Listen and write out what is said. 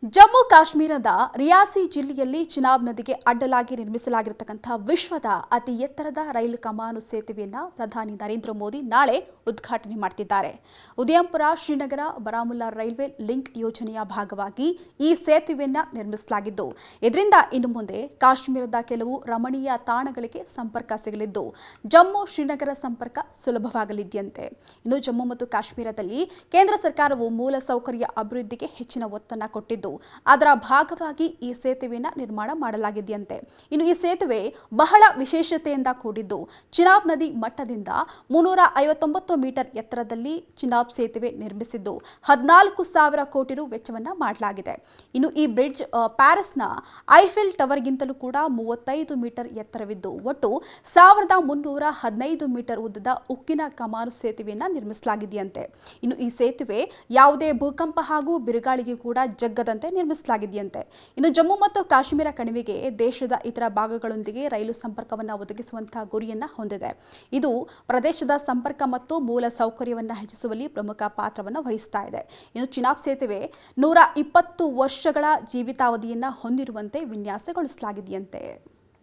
ಜಮ್ಮು ಕಾಶ್ಮೀರದ ರಿಯಾಸಿ ಜಿಲ್ಲೆಯಲ್ಲಿ ಚಿನಾಬ್ ನದಿಗೆ ಅಡ್ಡಲಾಗಿ ನಿರ್ಮಿಸಲಾಗಿರತಕ್ಕಂತಹ ವಿಶ್ವದ ಅತಿ ಎತ್ತರದ ರೈಲು ಕಮಾನು ಸೇತುವೆಯನ್ನು ಪ್ರಧಾನಿ ನರೇಂದ್ರ ಮೋದಿ ನಾಳೆ ಉದ್ಘಾಟನೆ ಮಾಡುತ್ತಿದ್ದಾರೆ. ಉದಯಂಪುರ ಶ್ರೀನಗರ ಬಾರಾಮುಲ್ಲಾ ರೈಲ್ವೆ ಲಿಂಕ್ ಯೋಜನೆಯ ಭಾಗವಾಗಿ ಈ ಸೇತುವೆಯನ್ನು ನಿರ್ಮಿಸಲಾಗಿದ್ದು, ಇದರಿಂದ ಇನ್ನು ಮುಂದೆ ಕಾಶ್ಮೀರದ ಕೆಲವು ರಮಣೀಯ ತಾಣಗಳಿಗೆ ಸಂಪರ್ಕ ಸಿಗಲಿದ್ದು, ಜಮ್ಮು ಶ್ರೀನಗರ ಸಂಪರ್ಕ ಸುಲಭವಾಗಲಿದೆಯಂತೆ. ಇನ್ನು ಜಮ್ಮು ಮತ್ತು ಕಾಶ್ಮೀರದಲ್ಲಿ ಕೇಂದ್ರ ಸರ್ಕಾರವು ಮೂಲಸೌಕರ್ಯ ಅಭಿವೃದ್ಧಿಗೆ ಹೆಚ್ಚಿನ ಒತ್ತನ್ನು ಕೊಟ್ಟಿದ್ದು, ಅದರ ಭಾಗವಾಗಿ ಈ ಸೇತುವೆಯನ್ನು ನಿರ್ಮಾಣ ಮಾಡಲಾಗಿದೆಯಂತೆ. ಇನ್ನು ಈ ಸೇತುವೆ ಬಹಳ ವಿಶೇಷತೆಯಿಂದ ಕೂಡಿದ್ದು, ಚಿನಾಬ್ ನದಿ ಮಟ್ಟದಿಂದ 359 ಮೀಟರ್ ಎತ್ತರದಲ್ಲಿ ಚಿನಾಬ್ ಸೇತುವೆ ನಿರ್ಮಿಸಿದ್ದು 14,000 ಕೋಟಿ ರು ವೆಚ್ಚವನ್ನು ಮಾಡಲಾಗಿದೆ. ಇನ್ನು ಈ ಬ್ರಿಡ್ಜ್ ಪ್ಯಾರಿಸ್ನ ಐಫೆಲ್ ಟವರ್ಗಿಂತಲೂ ಕೂಡ 35 ಮೀಟರ್ ಎತ್ತರವಿದ್ದು, ಒಟ್ಟು 1,315 ಮೀಟರ್ ಉದ್ದದ ಉಕ್ಕಿನ ಕಮಾನು ಸೇತುವೆಯನ್ನು ನಿರ್ಮಿಸಲಾಗಿದೆಯಂತೆ. ಇನ್ನು ಈ ಸೇತುವೆ ಯಾವುದೇ ಭೂಕಂಪ ಹಾಗೂ ಬಿರುಗಾಳಿಗೆ ಕೂಡ ಜಗ್ಗದಂತೆ ನಿರ್ಮಿಸಲಾಗಿದೆಯಂತೆ. ಇನ್ನು ಜಮ್ಮು ಮತ್ತು ಕಾಶ್ಮೀರ ಕಣಿವೆಗೆ ದೇಶದ ಇತರ ಭಾಗಗಳೊಂದಿಗೆ ರೈಲು ಸಂಪರ್ಕವನ್ನು ಒದಗಿಸುವಂತಹ ಗುರಿಯನ್ನು ಹೊಂದಿದೆ. ಇದು ಪ್ರದೇಶದ ಸಂಪರ್ಕ ಮತ್ತು ಮೂಲ ಸೌಕರ್ಯವನ್ನು ಹೆಚ್ಚಿಸುವಲ್ಲಿ ಪ್ರಮುಖ ಪಾತ್ರವನ್ನು ವಹಿಸ್ತಾ ಇದೆ. ಇನ್ನು ಚಿನಾಬ್ ಸೇತುವೆ 120 ವರ್ಷಗಳ ಜೀವಿತಾವಧಿಯನ್ನು ಹೊಂದಿರುವಂತೆ ವಿನ್ಯಾಸಗೊಳಿಸಲಾಗಿದೆಯಂತೆ.